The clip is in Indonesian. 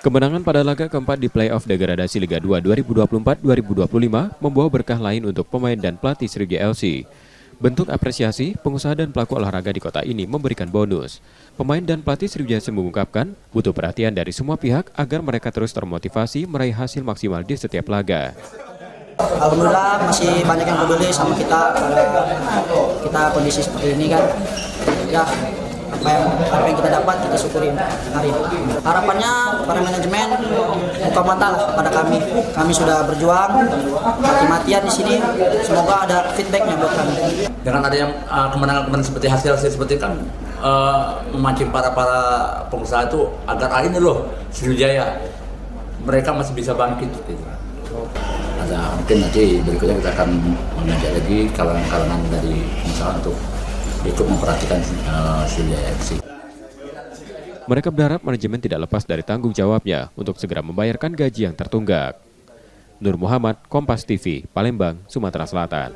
Kemenangan pada laga keempat di play-off degradasi Liga 2 2024-2025 membawa berkah lain untuk pemain dan pelatih Sriwijaya FC. Bentuk apresiasi, pengusaha dan pelaku olahraga di kota ini memberikan bonus. Pemain dan pelatih Sriwijaya FC mengungkapkan butuh perhatian dari semua pihak agar mereka terus termotivasi meraih hasil maksimal di setiap laga. Alhamdulillah masih banyak yang peduli sama kita kondisi seperti ini kan. Ya, apa yang kita dapat kita syukurin hari ini. Harapannya para manajemen buka mata lah pada kami. Kami sudah berjuang mati-matian di sini. Semoga ada feedbacknya buat kami. Dengan adanya kemenangan seperti hasil seperti kan memancing para pengusaha itu agar ini loh Sriwijaya mereka masih bisa bangkit gitu. Ada mungkin nanti berikutnya kita akan mengajak lagi kalangan dari pengusaha untuk ikut memperhatikan Sriwijaya FC. Mereka berharap manajemen tidak lepas dari tanggung jawabnya untuk segera membayarkan gaji yang tertunggak. Nur Muhammad, Kompas TV, Palembang, Sumatera Selatan.